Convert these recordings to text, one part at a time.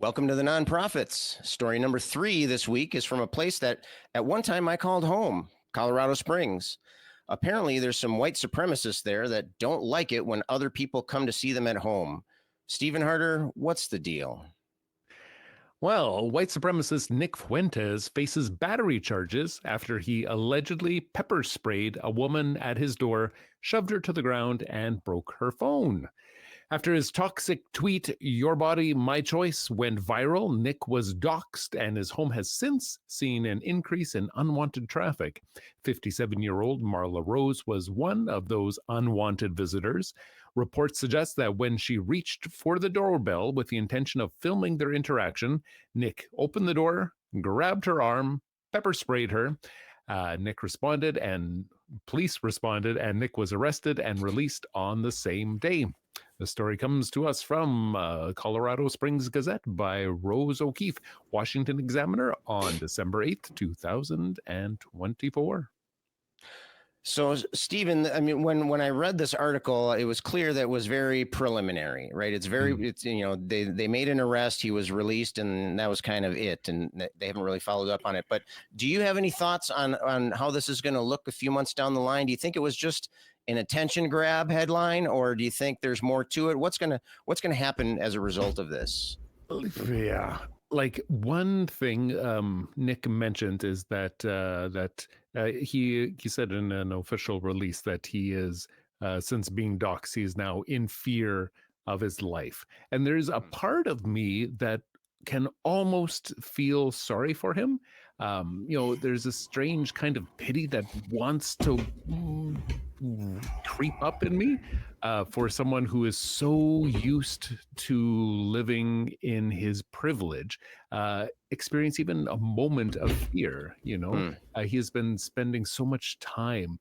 Welcome to the Nonprofits. Story number 3 this week is from a place that at one time I called home, Colorado Springs. Apparently, there's some white supremacists there that don't like it when other people come to see them at home. Stephen Harder, what's the deal? Well, white supremacist Nick Fuentes faces battery charges after he allegedly pepper sprayed a woman at his door, shoved her to the ground, and broke her phone. After his toxic tweet, "Your body, my choice," went viral, Nick was doxxed, and his home has since seen an increase in unwanted traffic. 57-year-old Marlo Rose was one of those unwanted visitors. Reports suggest that when she reached for the doorbell with the intention of filming their interaction, Nick opened the door, grabbed her arm, pepper sprayed her. Nick responded, and police responded, and Nick was arrested and released on the same day. The story comes to us from Colorado Springs Gazette by Rose O'Keefe, Washington Examiner on December 8th, 2024. So, Stephen, I mean, when I read this article, it was clear that it was very preliminary, right? It's they made an arrest, he was released, and that was kind of it, and they haven't really followed up on it. But do you have any thoughts on how this is going to look a few months down the line? Do you think it was just an attention grab headline, or do you think there's more to it? What's gonna happen as a result of this? Yeah. Like one thing Nick mentioned is that he said in an official release that he is since being doxxed, he is now in fear of his life. And there's a part of me that can almost feel sorry for him. There's a strange kind of pity that wants to creep up in me for someone who is so used to living in his privilege, experience even a moment of fear. He has been spending so much time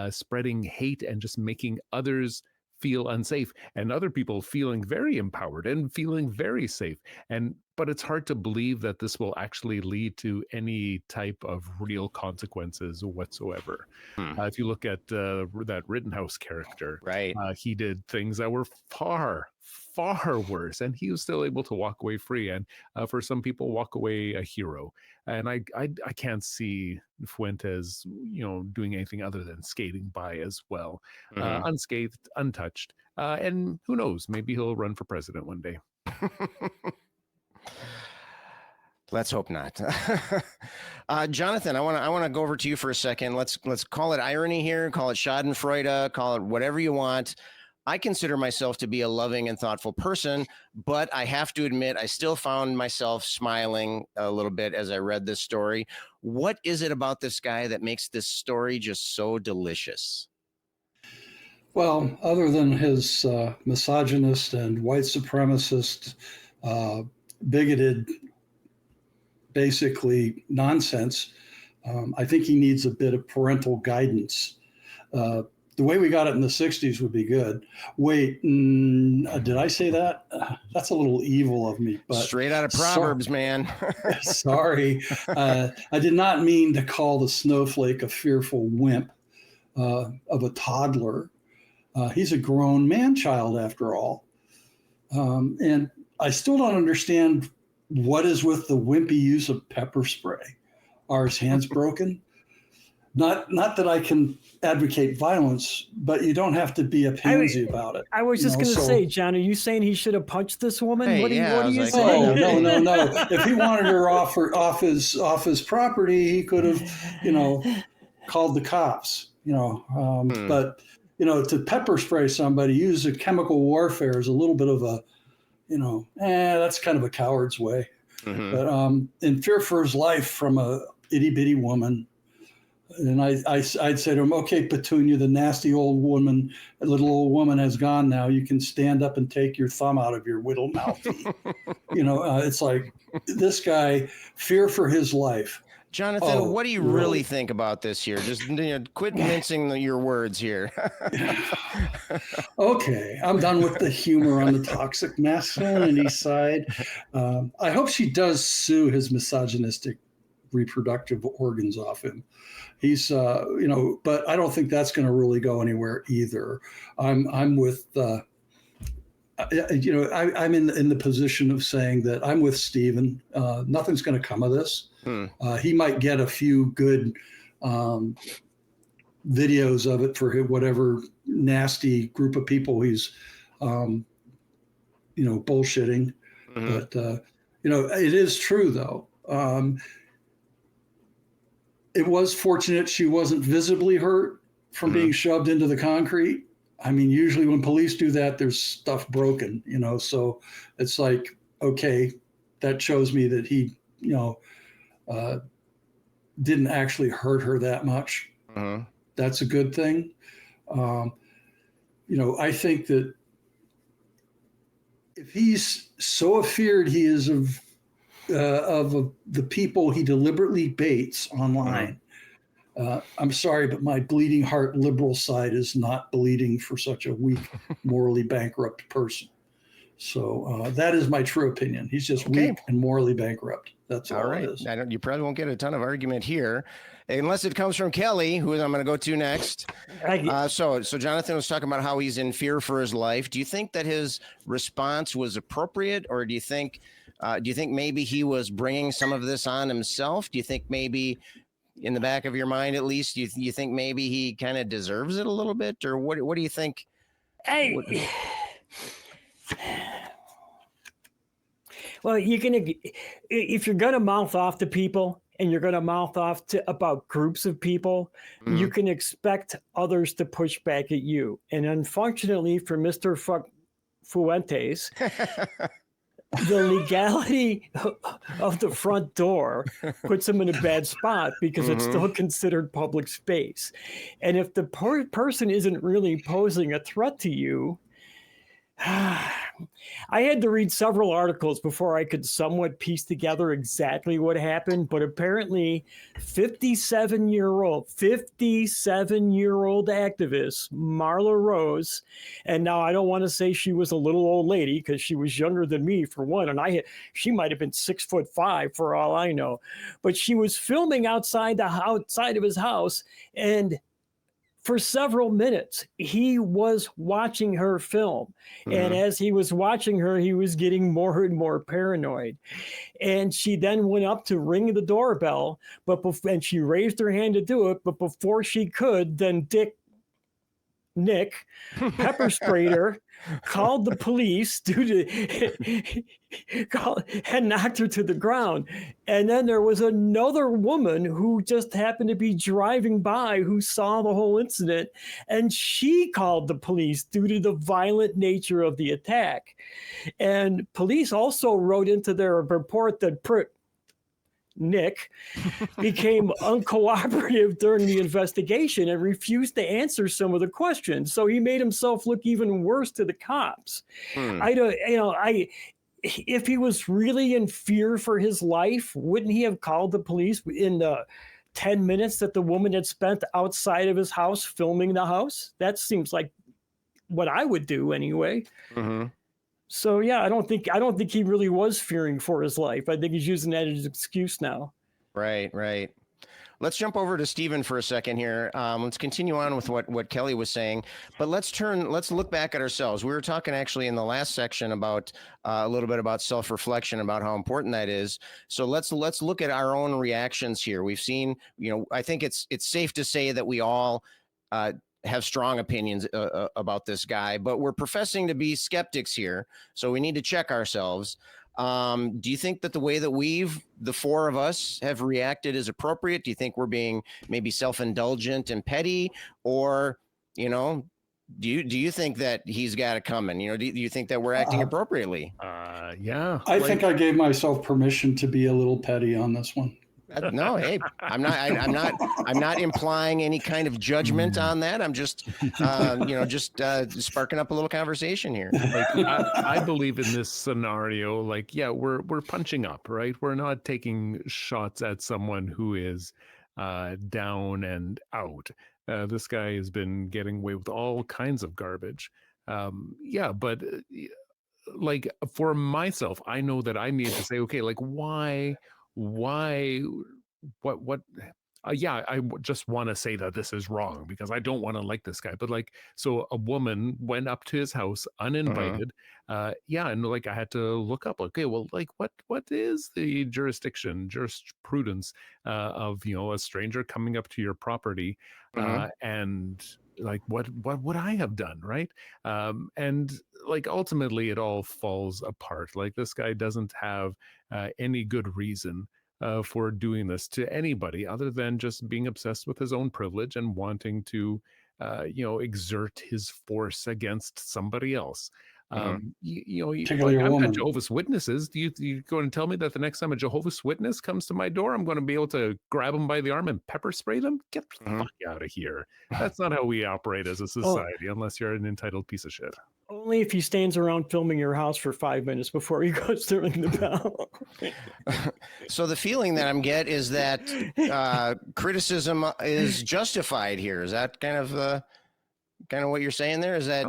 spreading hate and just making others feel unsafe, and other people feeling very empowered and feeling very safe. But it's hard to believe that this will actually lead to any type of real consequences whatsoever. If you look at that Rittenhouse character, right? He did things that were far worse, and he was still able to walk away free, and for some people walk away a hero. And I can't see Fuentes doing anything other than skating by as well, unscathed, untouched, and who knows, maybe he'll run for president one day. Let's hope not. Jonathan, I want to go over to you for a second. Let's call it irony here, call it schadenfreude, call it whatever you want. I consider myself to be a loving and thoughtful person, but I have to admit, I still found myself smiling a little bit as I read this story. What is it about this guy that makes this story just so delicious? Well, other than his misogynist and white supremacist, bigoted, basically nonsense, I think he needs a bit of parental guidance. The way we got it in the 60s would be good. Wait, did I say that? That's a little evil of me. But straight out of Proverbs, man. Sorry. I did not mean to call the snowflake a fearful wimp of a toddler. He's a grown man-child after all. And I still don't understand what is with the wimpy use of pepper spray. Are his hands broken? Not that I can advocate violence, but you don't have to be a pansy about it. I was just going to say, John, are you saying he should have punched this woman? Hey, what are you like, saying? Oh, no. If he wanted her off his property, he could have, called the cops. But to pepper spray somebody, use a chemical warfare is a little bit of a, that's kind of a coward's way. But in fear for his life from a itty bitty woman. And I'd say to him, okay, Petunia, the nasty little old woman has gone now. You can stand up and take your thumb out of your whittle mouth. It's like this guy, fear for his life. Jonathan, what do you really think about this here? Just quit mincing your words here. Okay, I'm done with the humor on the toxic masculinity side. I hope she does sue his misogynistic reproductive organs off him. He's, but I don't think that's going to really go anywhere either. I'm with I'm in the position of saying that I'm with Stephen. Nothing's going to come of this. He might get a few good videos of it for whatever nasty group of people he's, bullshitting. But, it is true, though. It was fortunate she wasn't visibly hurt from being shoved into the concrete. I mean, usually when police do that, there's stuff broken, so it's like, okay, that shows me that he, didn't actually hurt her that much. That's a good thing. I think that if he's so afeared he is of the people he deliberately baits online, I'm sorry, but my bleeding heart liberal side is not bleeding for such a weak, morally bankrupt person. So that is my true opinion. He's just weak and morally bankrupt. That's all right. it is. You probably won't get a ton of argument here, unless it comes from Kelly, who I'm going to go to next. So Jonathan was talking about how he's in fear for his life. Do you think that his response was appropriate, or do you think maybe he was bringing some of this on himself? Do you think maybe, in the back of your mind, at least, you think maybe he kind of deserves it a little bit, or what do you think? Well, if you're going to mouth off to people and you're going to mouth off about groups of people, you can expect others to push back at you. And unfortunately for Mr. Fuentes, the legality of the front door puts him in a bad spot because it's still considered public space. And if the person isn't really posing a threat to you, I had to read several articles before I could somewhat piece together exactly what happened, but apparently 57-year-old activist Marlo Rose, and now I don't want to say she was a little old lady because she was younger than me for one, and she might have been 6'5" for all I know, but she was filming outside of his house, and for several minutes, he was watching her film. And as he was watching her, he was getting more and more paranoid. And she then went up to ring the doorbell, and she raised her hand to do it. But before she could, then Nick pepper sprayed her, called the police and knocked her to the ground. And then there was another woman who just happened to be driving by who saw the whole incident, and she called the police due to the violent nature of the attack. And police also wrote into their report that Nick became uncooperative during the investigation and refused to answer some of the questions. So he made himself look even worse to the cops. If he was really in fear for his life, wouldn't he have called the police in the 10 minutes that the woman had spent outside of his house filming the house? That seems like what I would do anyway. So yeah, I don't think he really was fearing for his life. I think he's using that as an excuse now. Right. Let's jump over to Stephen for a second here. Let's continue on with what Kelly was saying, but let's look back at ourselves. We were talking actually in the last section about a little bit about self-reflection, about how important that is. So let's look at our own reactions here. We've seen, I think it's safe to say that we all have strong opinions about this guy, but we're professing to be skeptics here. So we need to check ourselves. Do you think that the way that the four of us have reacted is appropriate? Do you think we're being maybe self-indulgent and petty, or, do you think that he's got it coming? Do you think that we're acting appropriately? Yeah. I think I gave myself permission to be a little petty on this one. No, hey, I'm not implying any kind of judgment on that. I'm just, sparking up a little conversation here. I believe in this scenario, we're punching up, right? We're not taking shots at someone who is down and out. This guy has been getting away with all kinds of garbage. But for myself, I know that I need to say, okay, why, what just want to say that this is wrong because I don't want to like this guy. But like, so a woman went up to his house uninvited. And like I had to look up, okay, well, like what is the jurisprudence of, a stranger coming up to your property and like what would I have done, right? And like ultimately it all falls apart. Like this guy doesn't have any good reason for doing this to anybody other than just being obsessed with his own privilege and wanting to exert his force against somebody else. Particularly like a I've woman. got Jehovah's Witnesses. You going to tell me that the next time a Jehovah's Witness comes to my door, I'm going to be able to grab them by the arm and pepper spray them? Get the fuck out of here. That's not how we operate as a society, unless you're an entitled piece of shit. Only if he stands around filming your house for 5 minutes before he goes to ring the bell. So the feeling that I'm get is that criticism is justified here. Is that kind of what you're saying there? Is that,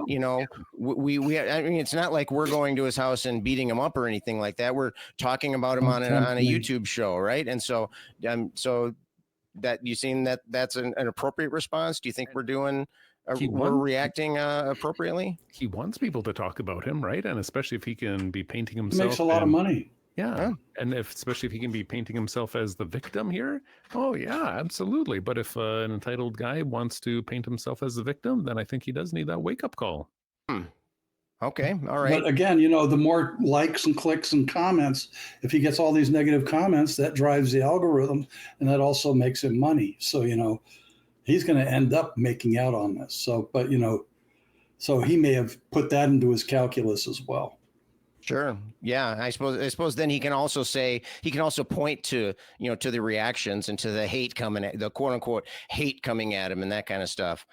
we I mean, it's not like we're going to his house and beating him up or anything like that. We're talking about him on a YouTube show, right? And so that you seem that that's an appropriate response. Do you think we're doing? We're reacting appropriately. He wants people to talk about him, right? And especially if he can be painting himself. He makes a lot of money. Yeah. And especially if he can be painting himself as the victim here. Oh, yeah, absolutely. But if an entitled guy wants to paint himself as the victim, then I think he does need that wake-up call. Okay. All right. But again, the more likes and clicks and comments, if he gets all these negative comments, that drives the algorithm, and that also makes him money. So, he's going to end up making out on this. So, but, so he may have put that into his calculus as well. Sure. Yeah. I suppose then he can also point to, to the reactions and to the hate coming at the quote unquote hate coming at him and that kind of stuff.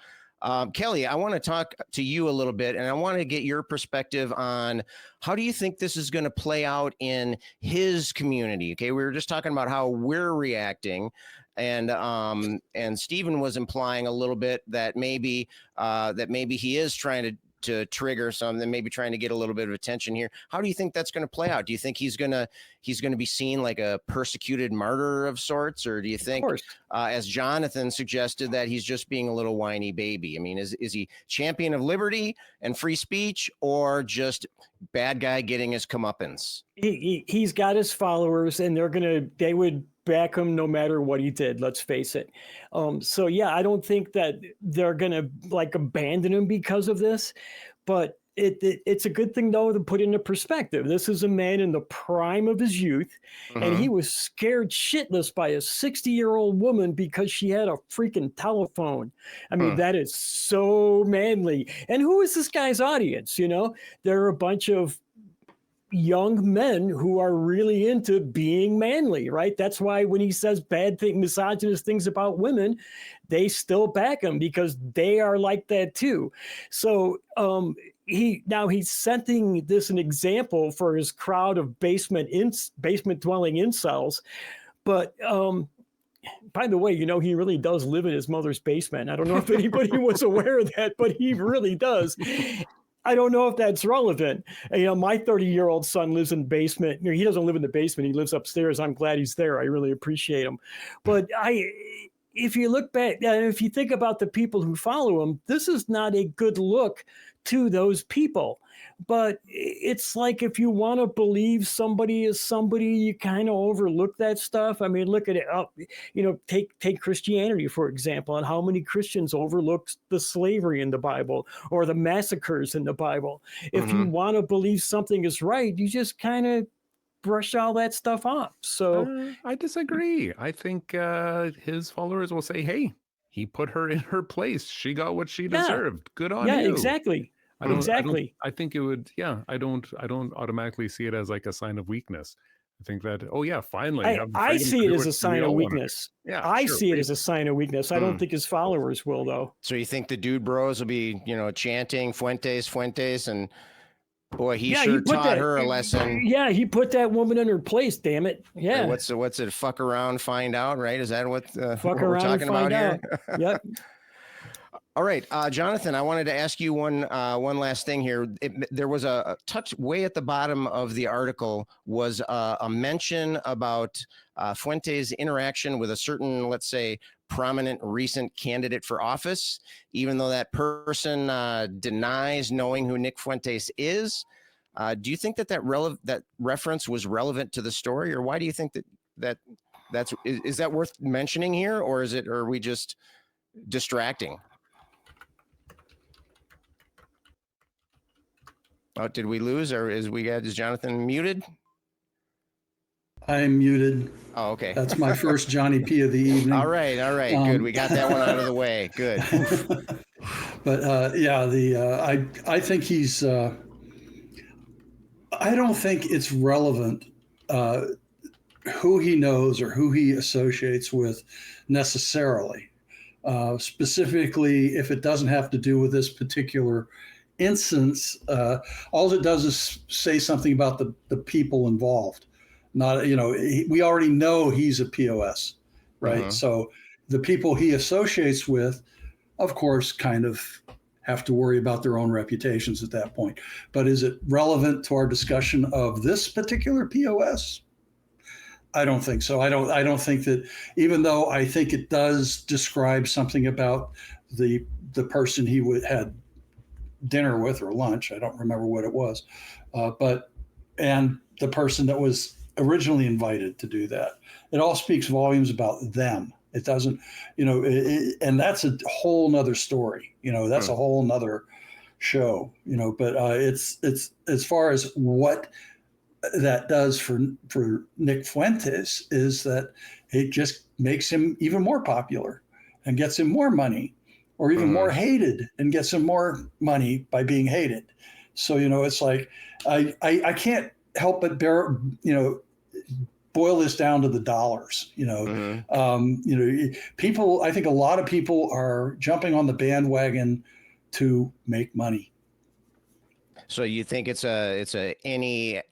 Kelly, I want to talk to you a little bit, and I want to get your perspective on how do you think this is going to play out in his community? Okay. We were just talking about how we're reacting. And Stephen was implying a little bit that maybe he is trying to trigger something, maybe trying to get a little bit of attention here. How do you think that's going to play out? Do you think he's going to be seen like a persecuted martyr of sorts, or do you think, as Jonathan suggested, that he's just being a little whiny baby? I mean, is he champion of liberty and free speech, or just bad guy getting his comeuppance? He's got his followers, and they would back him no matter what he did, let's face it. So yeah, I don't think that they're gonna like abandon him because of this, but it's a good thing though to put into perspective. This is a man in the prime of his youth, and he was scared shitless by a 60-year-old woman because she had a freaking telephone. I mean, that is so manly. And who is this guy's audience? They're a bunch of young men who are really into being manly, right? That's why when he says misogynist things about women, they still back him because they are like that too. So he's setting this an example for his crowd of basement dwelling incels. But by the way, he really does live in his mother's basement. I don't know if anybody was aware of that, but he really does. I don't know if that's relevant. My 30-year-old son lives in the basement. He doesn't live in the basement. He lives upstairs. I'm glad he's there. I really appreciate him. But if you look back, if you think about the people who follow him, this is not a good look to those people. But it's like if you want to believe somebody is somebody, you kind of overlook that stuff. I mean, look at it. Take Christianity, for example, and how many Christians overlook the slavery in the Bible or the massacres in the Bible. If you want to believe something is right, you just kind of brush all that stuff off. So I disagree. I think his followers will say, hey, he put her in her place. She got what she deserved. Good on you. Yeah, exactly. I think it would. Yeah, I don't automatically see it as like a sign of weakness. I think that, finally. I see it as a sign of weakness. Yeah, I see it as a sign of weakness. I don't think his followers will, though. So you think the dude bros will be, chanting Fuentes, and boy, he taught her a lesson. Yeah, he put that woman in her place. Damn it. Yeah. What's it? Fuck around, find out, right? Is that what we're talking about here? Yep. All right, Jonathan, I wanted to ask you one last thing here. There was a touch way at the bottom of the article was a mention about Fuentes' interaction with a certain, let's say, prominent recent candidate for office, even though that person denies knowing who Nick Fuentes is. Do you think that reference was relevant to the story, or why do you think is that worth mentioning here, or are we just distracting? Oh, did we lose, or is Jonathan muted? I'm muted. Oh, okay. That's my first Johnny P of the evening. All right, good. We got that one out of the way. Good. But I think he's. I don't think it's relevant who he knows or who he associates with necessarily. Specifically, if it doesn't have to do with this particular instance, all it does is say something about the people involved. Not, we already know he's a POS, right? Uh-huh. So the people he associates with, of course, kind of have to worry about their own reputations at that point. But is it relevant to our discussion of this particular POS? I don't think so. I don't think that, even though I think it does describe something about the person he had dinner with or lunch, I don't remember what it was, and the person that was originally invited to do that. It all speaks volumes about them. It doesn't, and that's a whole nother story. That's a whole nother show. But it's as far as what that does for Nick Fuentes is that it just makes him even more popular and gets him more money, or even more hated and gets him more money by being hated. So, it's like, I can't help but boil this down to the dollars, people, I think a lot of people are jumping on the bandwagon to make money. So you think it's any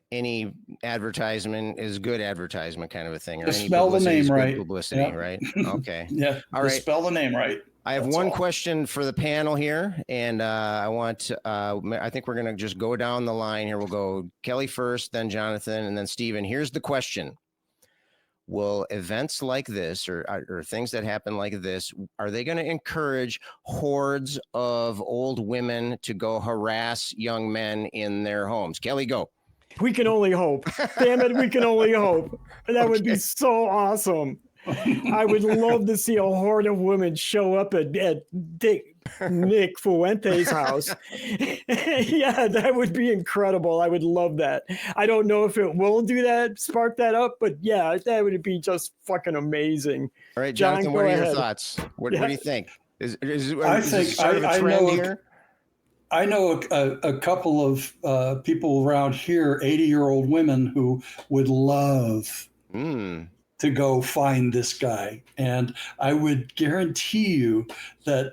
advertisement is good advertisement kind of a thing, or Just any spell the publicity is name good right. publicity, Yeah. right? Okay. Yeah. All right. Spell the name right. I have one question for the panel here, and I think we're going to just go down the line here. We'll go Kelly first, then Jonathan, and then Stephen. Here's the question. Will events like this or things that happen like this, are they going to encourage hordes of old women to go harass young men in their homes? Kelly, go. We can only hope. Damn it, we can only hope. That would be so awesome. I would love to see a horde of women show up at Nick Fuentes' house. Yeah, that would be incredible. I would love that. I don't know if it will do that, spark that up, but yeah, that would be just fucking amazing. All right, Jonathan, John, what are ahead. your thoughts? What do you think? Is I know a couple of people around here, 80-year-old women who would love to go find this guy. And I would guarantee you that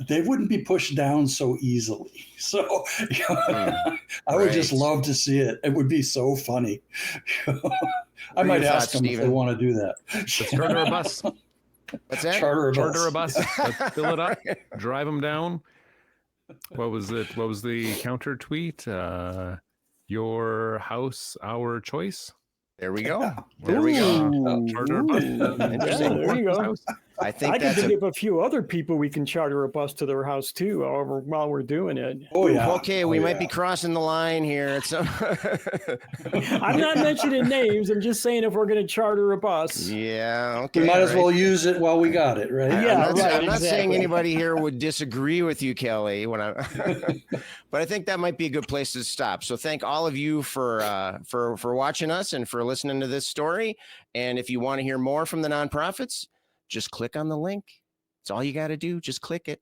they wouldn't be pushed down so easily. So I would just love to see it. It would be so funny. I might ask them if they want to do that. Let's charter a bus. What's that? Charter a bus. Let's fill it up. Drive them down. What was it? What was the counter tweet? Your house, our choice. There we go. There we go. Charter a bus. Interesting. Yeah, there you go. I think I can think of a few other people we can charter a bus to their house too while we're doing it. Oh yeah. Okay, we might be crossing the line here. I'm not mentioning names. I'm just saying if we're going to charter a bus. Yeah. Okay. We might as well use it while we got it, right? Yeah. I'm not saying anybody here would disagree with you, Kelly. But I think that might be a good place to stop. So thank all of you for watching us and for listening to this story. And if you want to hear more from the nonprofits, just click on the link. It's all you got to do. Just click it.